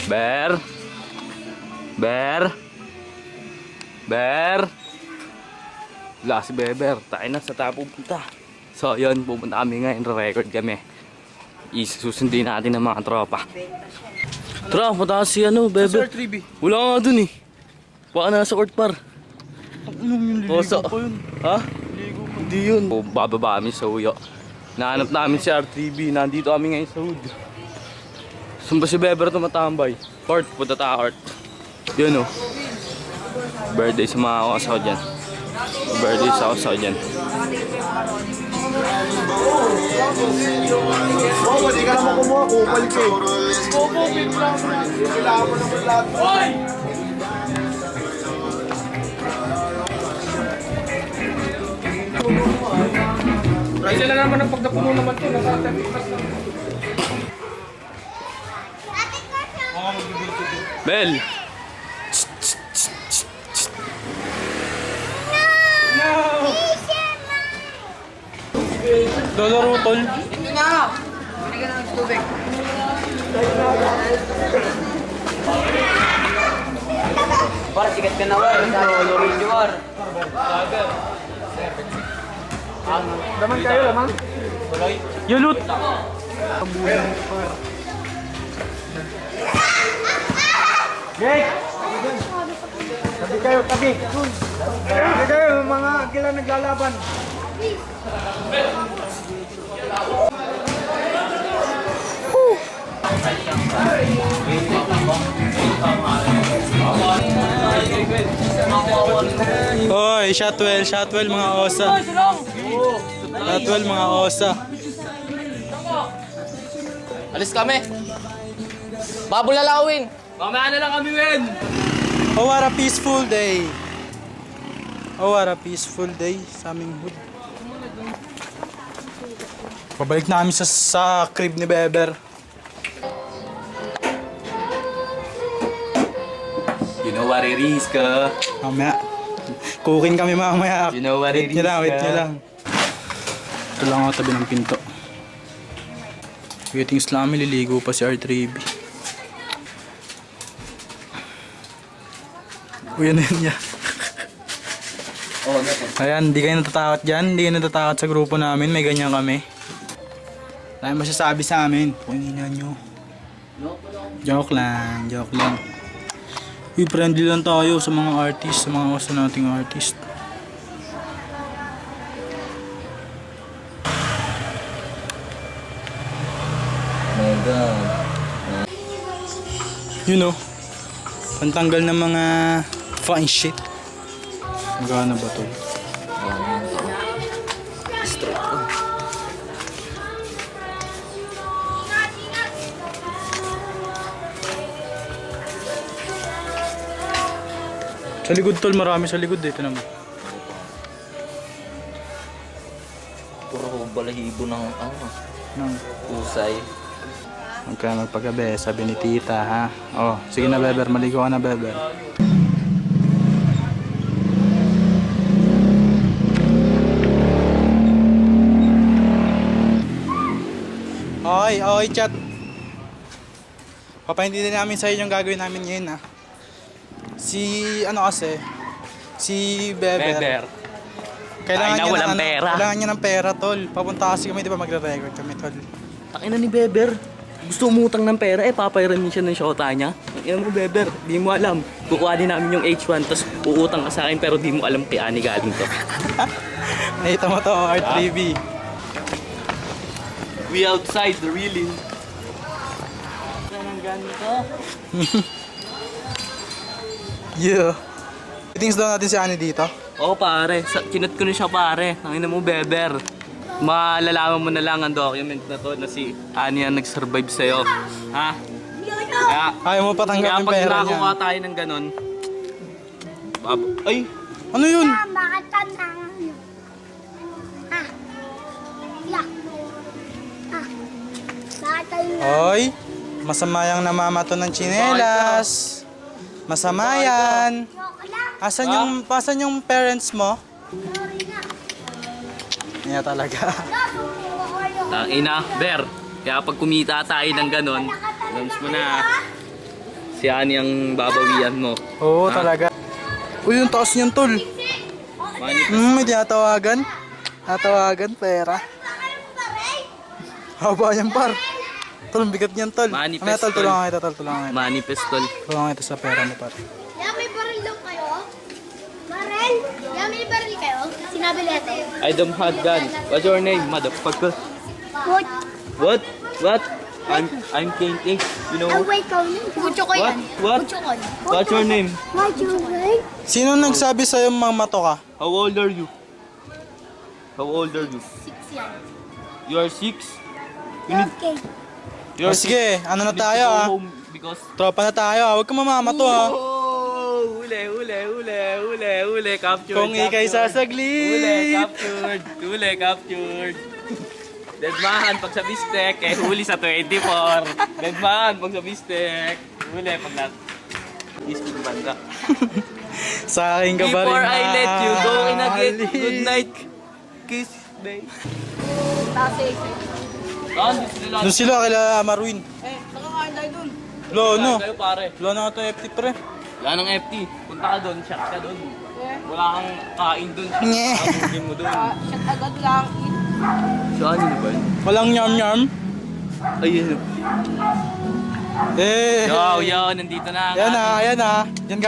Ber. Ber. Ber. Wala si Beber. Tayo na sa tapo punta. So yun, pupunta kami ngayon. Re-record kami. Isusundin natin ng mga tropa. Tara, punta si ano, Beber. Wala nga dun eh. Baka nasa court par. Anong yung liligo pa yun? Ha? Hindi yun. Bababa kami sa Uyo. Nahanap namin si R3B. Nandito kami ngayon sa hood. Saan ba si Beber tumatambay? Court, punta tayo court. Yun o. Birthday sa mga kasaw dyan. Birthday sa kasaw dyan. Oh, pwede ka naman kumuha. Kupal ka eh. Kupal lang. Kailangan mo naman lahat. Hoy! Price lang naman ang pagdapuno naman ito. Nakatagpas lang. Bel! Dollar utol. Hindi na! Binigyan na ng tubig. Para sikat ka na war. Dollar yung war. Laman kayo, laman. Yulut. Gek! Tabi kayo, tabi. Tabi kayo, mga gila naglalaban. Hoy, Shotwell mga osa. Shotwell mga osa. Alis kami. Babulalawin. Mamaya na lang kami, Wen! Oh, what a peaceful day. Oh, what a peaceful day sa aming hood. Pabalik namin sa crib ni Beber. You know what it is, ka? Mamaya. Cooking kami mamaya. You know what it is, Wait nyo lang. Ito lang ako tabi ng pinto. Waiting lang kami, liligo pa si R3B. Uy, ano yun niya? Ayan, di kayo natatakot dyan. Di kayo natatakot sa grupo namin. May ganyan kami. Dahil masasabi sa amin. Pangina nyo. Joke lang. Joke lang. Uy, friendly lang tayo sa mga artist. Sa mga osa nating artist. My God. You know, pantanggal ng mga fine shit. Magana ba to? Sa likod tol, marami sa likod dito naman. Puro balahibo ng ano. Nang Usay. huwag ka magpagabi, sabi ni tita ha. Oh, sige na Beber, maligo ka na Beber. Okay, chat. Papaintindihan namin sa inyo yung gagawin namin ngayon ha. Si Beber. Kailangan Ay, na, niya walang ng, pera. Kailangan niya ng pera tol. Papunta kasi kami, di ba magre-record kami tol. Takina ni Beber. Gusto umutang ng pera, papayaran niya siya ng shota niya. Takina mo, Beber. Di mo alam. Kukuha din namin yung H1, tapos uutang ka sa akin, pero di mo alam kay Ani galing to. Nakita mo to, R3B. We outside the reeling. Anong ganito? Yeah. Meetings daw natin si Ani dito. Oo pare, kinat ko na siya pare. Takina mo, Beber. Malalaman mo na lang ang document na to na si Ani ang nag-survive sa'yo. Ha? Kaya, Ayaw mo patanggap yung pag pera nakuha niya. tayo ng ganon, ay! Ano yun? Bakit tantangan nyo? Ah. Yeah. Ah. Bakit tayo na? Hoy, masama yung namamato ng tsinelas. Masama yan. Joke lang. Asan yung parents mo? Sorry na. Niya talaga. Tangina, Ber. Kaya pag kumita tayo ng ganon, alam mo na. Si Ani ang babawian mo. Oo, Ha? talaga. Uy, yung taas niyan, tol. May tinatawagan. Tatawagan, pera. Haba yan, par. Tol, ang bigat niyan, tol. Manifest, Ano, tol, tol. tulungan kita, tol. Tulungan kita. Manifest tol. Tulungan kita sa pera mo, par. Yan, may baril daw kayo. Baril? Yan, may baril kayo. Sinabi natin. I don't have gun. What's your name, motherfucker? What? What? What? I'm Kate. You know? Wait, ko. Kucho ko What? yan. What? Kucho ko. What's your name? What's your name? Sino nagsabi sa'yo mamato ka? How old are you? How old are you? 6 yan. You are 6? You need, Okay. you are Sige, ano na you need to tayo, go ah. home because... Tropa na tayo, ah. Huwag ka mamamato, ah. Oh, huli, captured. Kung ikay captured. sasaglit. Huli, captured. Deadman, pag sa bistek, huli sa 24. Deadman, pag sa bistek, huli pag nat... Isking banda. Sa akin ka ba rin, Before I let you go in again, mahali. good night, kiss, babe. Doon sila, kila Marwin. Nakakain tayo dun. Lo, no. Kayo pare. Wala na ito FT, pre. Wala nang FT. Punta ka doon, shot ka doon. Wala kang kain doon. Nye. Habugin mo doon. Shot agad lang. Saan yun ba? Walang nyam-nyam. Ayun. Eh. Yo, nandito na. ang Ayan na, ating- ayan na. Diyan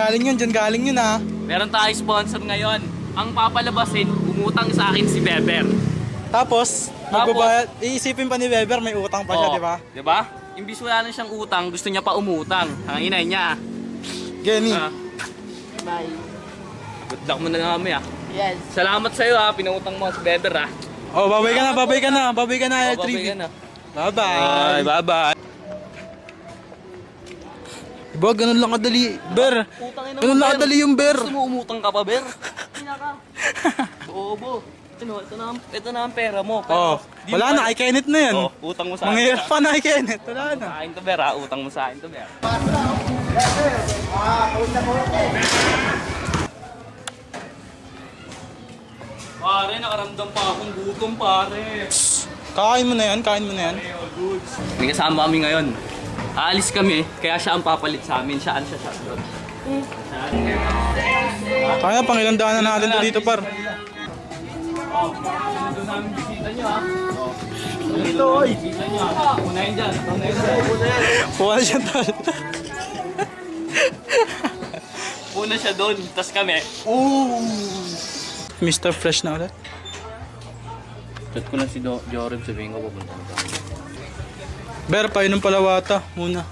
galing yun, ah. Meron tayong sponsor ngayon. Ang papalabasin, umutang sa akin si Beber. Tapos, magbabayad. Iisipin pa ni Weber, may utang pa siya, Oo, di ba? Di ba? Imbis wala na siyang utang, gusto niya pa umutang. Ang inay niya. Genny. Ah, Bye. good luck mo na namin ah. Yes. Salamat sa'yo ah, pinautang mo si Beber ah. Oh, babay ka na, Babay L3. ka na. Bye-bye. Bye-bye. Diba, ganun lang kadali. Ber, Utangin ganun lang kadali yung Ber. Gusto mo umutang ka pa, Ber? Bobo. Ito na ang pera mo. Oh, Di wala mo na, kay Kenneth na yan. Oh, utang mo sa akin. Manghirap pa na kay Kenneth, wala na. Sa akin to, Ber ah. Utang mo sa akin to, Ber. Pare, nakaramdam pa akong gutom, pare. Kain mo na yan, kain mo na yan. May kasama kami ngayon. Aalis kami, kaya siya ang papalit sa amin. Siya doon. Kaya pang ilang daan na natin to dito, par. Doon namin bisita niyo ha. Dito, oy. Bisita niyo ha. Unahin dyan. Puwan siya, tol. Una siya doon, tas kami. Mr. Fresh na ulit. Chat ko lang si Jorim, sabihin ko pupunta na. Ber, painom palawata muna.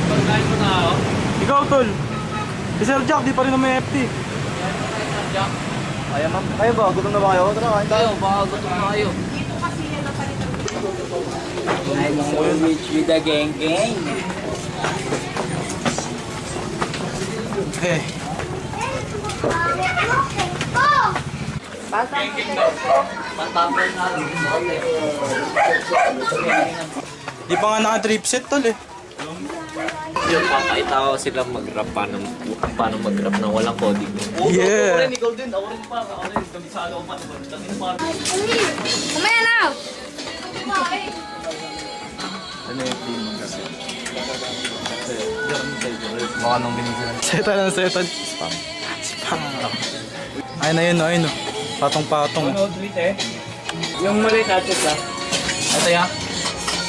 Pagkain mo na ako. Ikaw, tol. Si Sir Jack, di pa rin na may FT. Kaya ma'am. Kayo ba? Gutom na ba kayo? Tara, kain tayo. Baka gutom na kayo. Nice to meet you, the gang gang. Eh, Oh! Matapos na rin. di pa nga naka-trip set, tol eh. Yun, pakita ko silang mag-rap paano mag-rap na walang coding. Yeah. Ako rin, ikaw din. Ako rin pa. Ako rin. Kabisado ko pa. Kasi parang... Kumaya na! Baka nung binigyan. Settle na settle. Spam. Ayun na yun, ayun no. Patong-patong. Yung mali natin ha. Ito yan?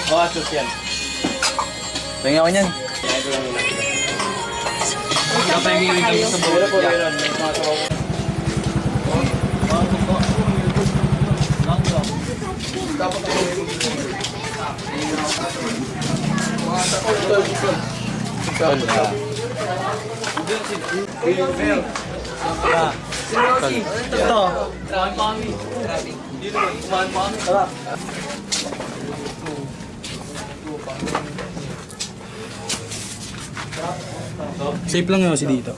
Oo, atos yan. Tingnan ko niyan. Kapag hiling kami sa bawal. Ito. Kumain pa kami. Hindi naman, kumain pa kami. Safe lang yun si dito.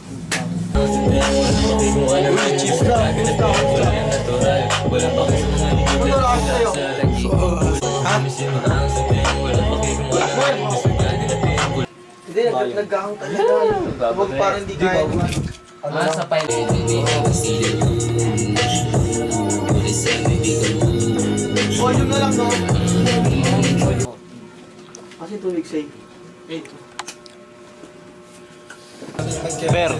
Hindi, nagkahang talaga. Huwag parang hindi kaya. Sa pain. volume na lang, no? Kasi 2 weeks, eh. 8. Ber.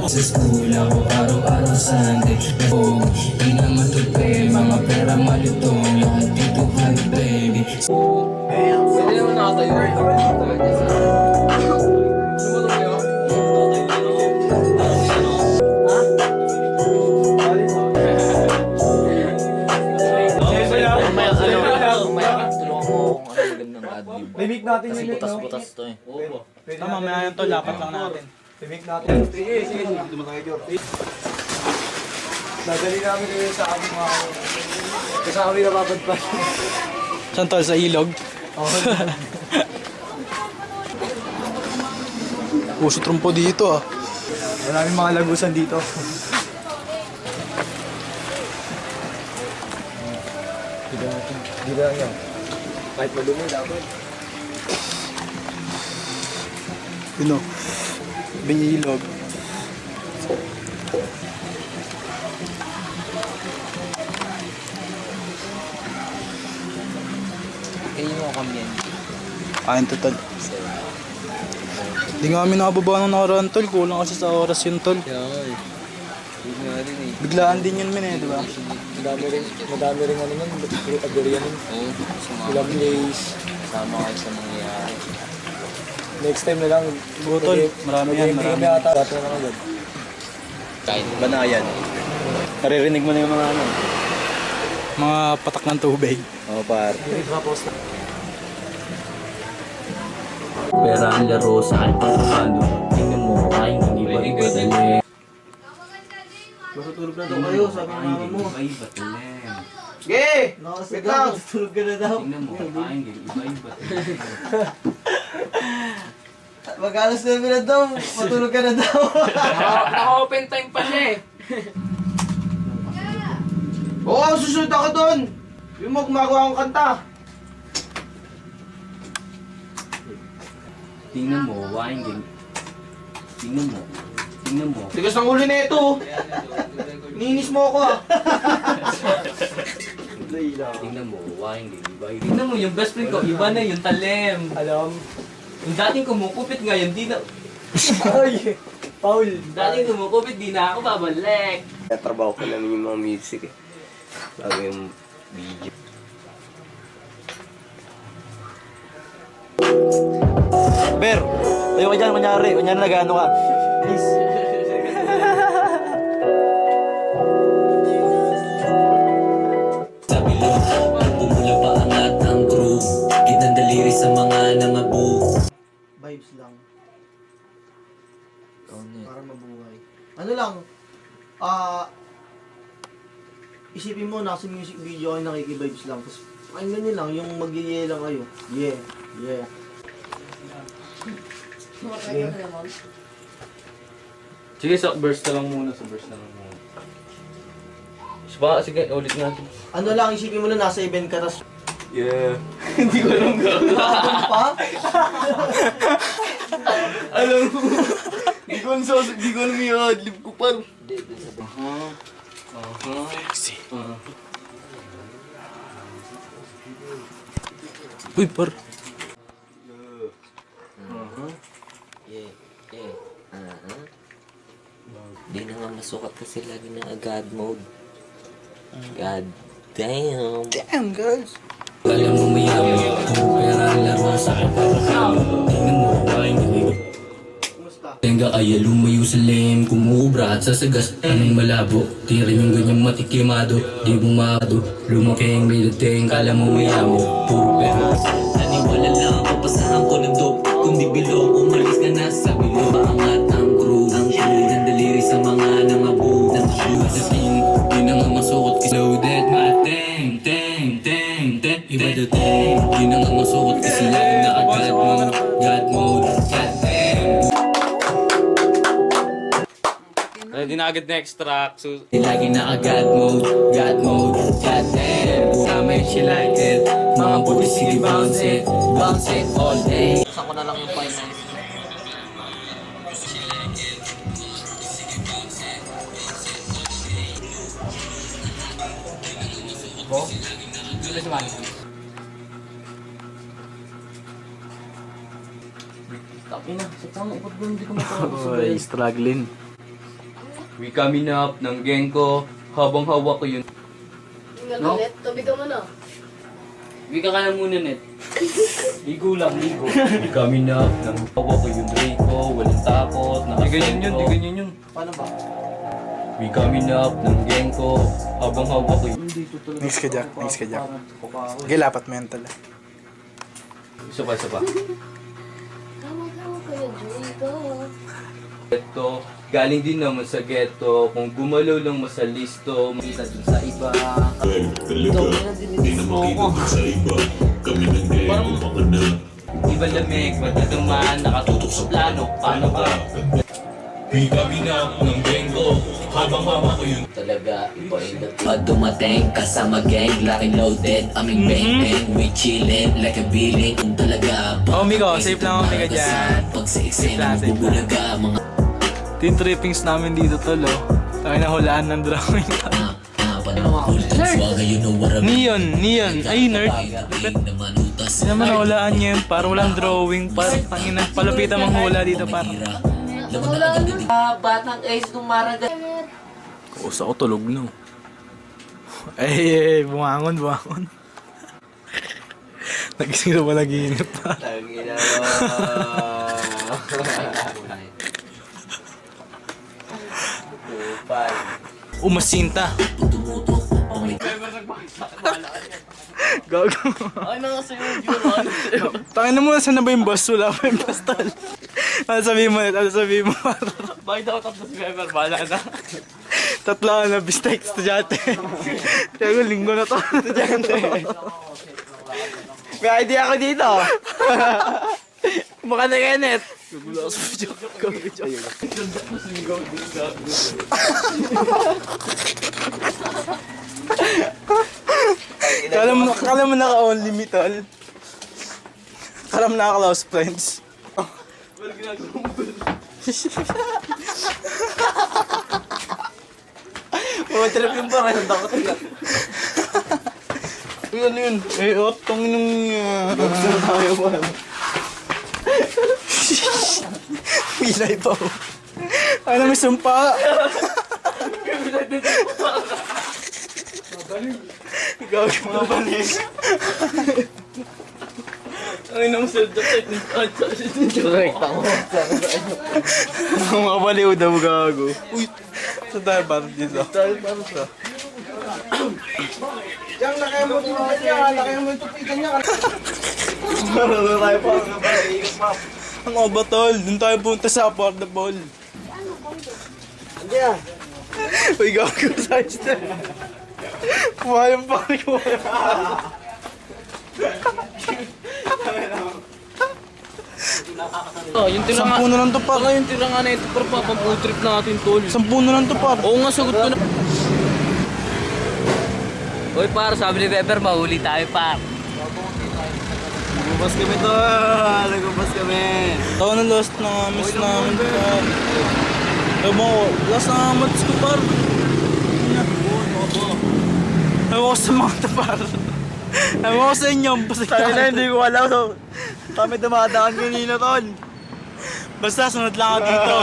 Sa school ako araw-araw Sunday. Oh, di na matupi, mga pera malutong. Lahat dito high, baby. Bibig natin Kasi yun, no? butas-butas to eh. Tama, mamaya yan to, lapat lang natin. Bibig natin. Sige, sige. Dito mo tayo, George. Dadali namin kayo sa aming mga... Kasi kami napapadpad. Saan tol? Sa ilog? Puso trumpo dito ah. Maraming mga lagusan dito. Dito lang yan. Kahit madumi, dapat. Yun o. Binilog. Kaya mo kami yan. Kain to tol. Hindi nga kami nakababa ng nakaraan tol. Kulang kasi sa oras yun tol. Biglaan din yun min eh, di ba? Madami rin ano nun. Agarian nun. Oo. Ilang place. Sama kayo sa mangyayari. Next time na lang. Tol, marami yan, Hindi marami. kami ata. Bato na lang agad. Kain. Banayan. Naririnig mo na yung mga ano. Mga patak ng tubig. Oo, par. Pera ang laro sa akin pagkakano. Tingnan mo, kain ng iba-iba dali. Matutulog na daw kayo, sabi ng mama mo. Iba-iba dali. Sige! Wait lang. Matutulog ka na daw. Tingnan mo, kain ng iba-iba dali. Mag-alas na na daw. Matulog ka na daw. Naka-open time pa siya eh. Oo, susunod ako doon. Yung mo gumagawa akong kanta. Tingnan mo, kain ng... Tingnan mo. Tingnan mo. Tigas ng ulo na ito. Ninis mo ako ah. Tingnan mo, kain ng iba-iba. Tingnan mo, yung best friend ko, iba na yung talem. Alam. Yung dating kumukupit ngayon, di na... Ay, Paul. Dating kumukupit, di na ako babalik. Natrabaho ko namin yung mga music eh. Bago yung video. Ber, tayo ka dyan, kunyari nagano ka. Please. Sa bilog, pumula pa angat ang crew. Kitang daliri sa mga nangabu. Vibes lang. Oo na Para mabuhay. Ano lang, isipin mo, nasa music video kayo nakikivibes lang. Tapos, pakinggan nyo lang, yung mag-yeah lang kayo. Yeah, yeah. Sige, sa verse na lang muna. Sige, ulit natin. Ano lang, isipin mo na nasa event ka, tapos Yeah. Hindi ko alam gano'n. nakatong pa? Alam mo. Hindi ko alam yung adlib ko par. Uy, par. Yeah. Yeah. Di na nga masukat kasi lagi na God mode. God damn. Damn, guys. Alam mo mayaman, pera ang laro sa akin pagkakano. Tingnan mo, kain ng iba. Kumusta? Tenga kaya lumayo sa lem, kumubra at sasagas. Anong malabo, di rin yung ganyang matikimado. Di bumado, lumaki ang may dating, kala mo mayaman. Puro pera. Naniwala lang ako, pasahan ko ng dope. Kung di bilo, umalis ka na sa bilo. Paangat ang crew, ang crew ng daliri sa mga nangabu. Sa team, di na nga masukot kasi loaded. Mateng, teng, teng, teng. Iba dating, di na nga masukot kasi lagi naka-God mode. God mode, God damn. Ready na agad next track. So, Di lagi naka-God mode, God mode, God damn. Tama yung she like it. Mga buti sige bounce it all day. Saan ko na lang yung finance. Tapos na, sa tama, ba't ba hindi ko matapos? Struggling. We coming up ng Genko habang hawak ko yun. No? Tubig ka muna. Wika ka na muna, Net. Ligo lang, ligo. We coming up ng hawak ko yung Draco, walang takot, nakasentro. Di ganyan yun. Paano ba? We coming up ng Genko habang hawak ko yun. Next ka, Jack. Next ka, Jack. Sige, lapat mental. Isa pa, isa pa. Tama-tama kayo, Draco. Ito, galing din naman sa ghetto. Kung gumalaw lang mo sa listo, makita dun sa iba. Iba lamig, magdaduman, nakatutok sa plano. Paano ba? We coming up ng Genko habang hawak ko yun. Talaga, iba yung dating. Pag dumating kasama gang, laki loaded, aming bang-bang, we chillin' like a billion. Kung talaga Oh, Miko, safe lang ako, Miko, dyan. Pag sa eksena, lang, safe lang. bubulaga, mga Team trippings namin dito, tol, oh. Tayo na hulaan ng drawing. Neon. Ay, nerd. Hindi naman nahulaan niya yun, parang walang drawing. Parang tangina, palapitan mang hula dito, parang. Batang Ace nung maragat. Kusa ko, tulog no. Ay, bumangon. Nagising na pala, ginip pa. Tangina Umasinta. Gago. Ay, nakasayo yun. Tangin na muna, saan na ba yung bus? Wala pa yung bus, tol. Ano sabihin mo? Bakit ako tapos si Pepper? Bahala na. Tatlo na, bista estudyante. Kaya ko, linggo na to, estudyante. May idea ako dito. Mukha na Kenneth. Gugulo ako sa video. Kala mo naka-only me, tol. Kala mo naka-close friends. Trip yung parang ang takot na. Ano yun? Eh, otong nung... Tayo ba? Pilay pa oh. Ano may sumpa? Ikaw yung mga balik. Ang inang self-check ni Correct ako. Mga baliw daw gago. Uy, saan tayo ba dito? Yang nakaya mo tupitan niya, nakaya mo yung tupitan niya. Marunong tayo pa. Ang obatol, dun tayo punta sa affordable. Hindi ah. Uy, gago sa na. Pumayang pa ko. Yung tira nga. 10 na lang to par. Yung tira nga na ito para papang trip natin, tol. 10 na lang to par. Oo nga, sagot ko na. Uy, par, sabi ni Pepper, mahuli tayo, par. Nagupas kami to. Nagupas kami. Tawa na lost na miss namin par. Ewan ko, last na mats ko par. Ewan ko sa mga to par. Ewan ko sa inyo, basta Tayo na, hindi ko alam. Kami dumadaan kanina tol. Basta sunod lang ako dito.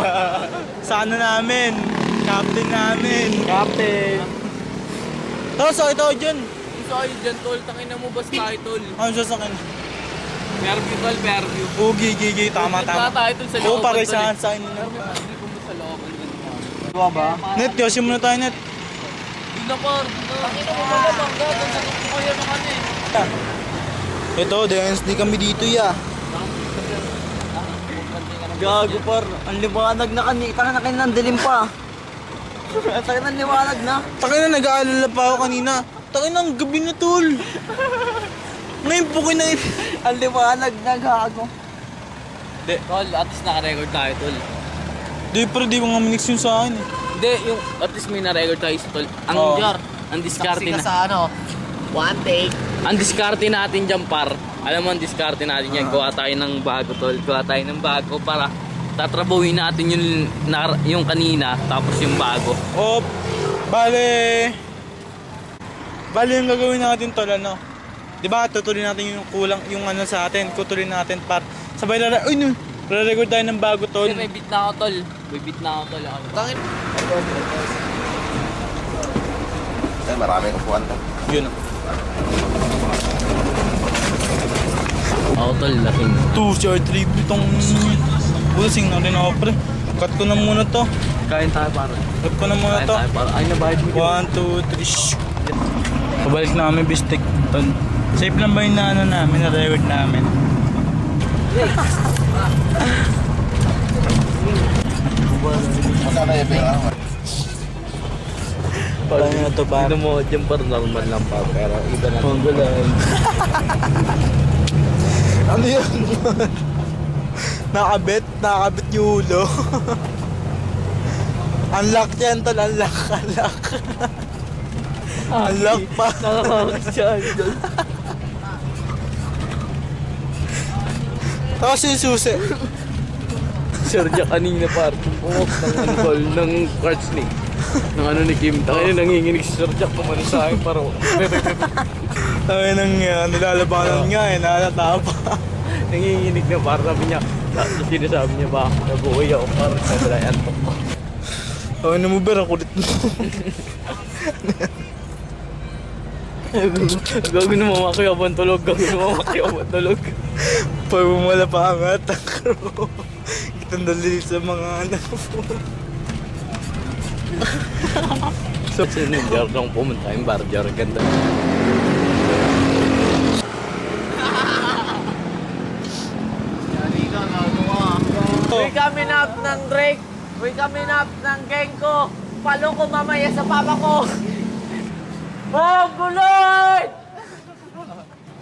Sa ano namin, captain namin. Captain. Tapos sakit ako dyan. Sa akin dyan, tol. Tangin na mo, basta tayo, tol. Ano siya sa akin? Fairview, tol, Fairview. Gigi, tama. Tayo, tol, sa Oo, looban, pare tol, saan sa akin. Hindi ko mo sa looban. Diba ba? Net, yosin muna tayo, Net. Hindi na, par. Tangin na mo ba, bangga? Sagot ko kaya naman eh. Ito, dance di kami dito ya. Gago par. Ang liwanag na kanina. Taka na kayo nandilim pa. Taka na liwanag na. Takin na, nag-aalala pa ako kanina. Takin na, ang gabi na tol. Ngayon po na Ang liwanag na gago. Tol, at least naka-record tayo, tol. Di, pero di mo nga minix yun sa akin. Hindi, yung at least may na-record tayo sa tol. Ang Oo. jar, ang diskarte na. sa ano. One take. Ang diskarte natin dyan, par. Alam mo, ang diskarte natin yan. Gawa tayo ng bago, tol. Gawa tayo ng bago para tatrabuhin natin yung kanina, tapos yung bago. O, bale... Bali yung gagawin natin tol, ano? Diba, tutuloy natin yung kulang, yung ano sa atin, kutuloy natin para sabay uy, no, re-record tayo ng bago tol. May beat na ako, tol. May beat na ako, tol. Tangin. Marami kang puwanta. Yun. Ako tol, laking. 2 short trip itong busing na rin ako pre. Cut ko na muna to. Kain tayo para. Cut ko na muna to. Ay, nabayad mo. 1, 2, 3, shh. Pabalik na kami bistek tol. Safe lang ba yung na ano namin, na-record namin? Magkano yung pera ko? Paano na to pa? Tignan mo, dyan parang normal lang pa. Pero iba na. Panggulan. Ano yun? nakabit yung ulo. Unlock yan tol, unlock. Unlock pa. Nakakakasya. Tapos yung susi. Sir Jack kanina par. Pumok ng alcohol ng card snake. Ng ano ni Kim. Tayo nanginginig si Sir Jack kumano sa akin paro. Tayo nang nilalabanan nga eh, nalatapa. Nanginginig na para sabi niya. Tapos sinasabi niya ba nabuhay ako para sa dalayan to. Tayo na mo ba, ang kulit mo. Gagawin mo mamakayabang tulog. Gagawin mo mamakayabang tulog. Pag bumala pa angat ang crew. Kitang dali sa mga anak po. So, sinunjar lang pumunta yung barjar. Ganda. Uy kami na ng Drake. Uy kami na ng gang ko. Palo ko mamaya sa papa ko. Oh, guloy!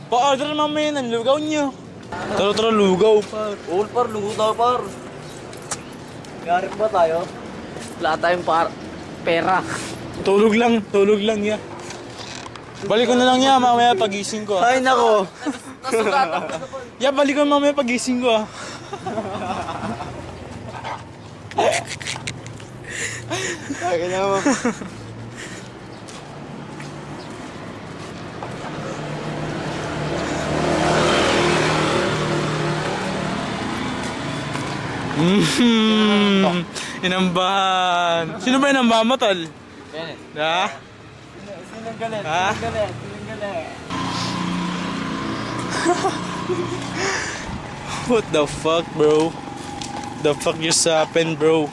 Pa-order mamaya ng lugaw niyo. Tara, lugaw pa. All par, lugo daw par. Garip ba tayo? Wala tayong pera. Tulog lang ya. Balik ko na lang ya, mamaya pagising ko. Ay nako. Nasugatan ko na po. Ya, balik ko mamaya pagising ko ah. Ay, na mo. Inambahan. Sino ba inambahan mo, tol? Bennett. Ha? Sinong galit? Ha? Sinong galit? What the fuck, bro? The fuck just happened, bro?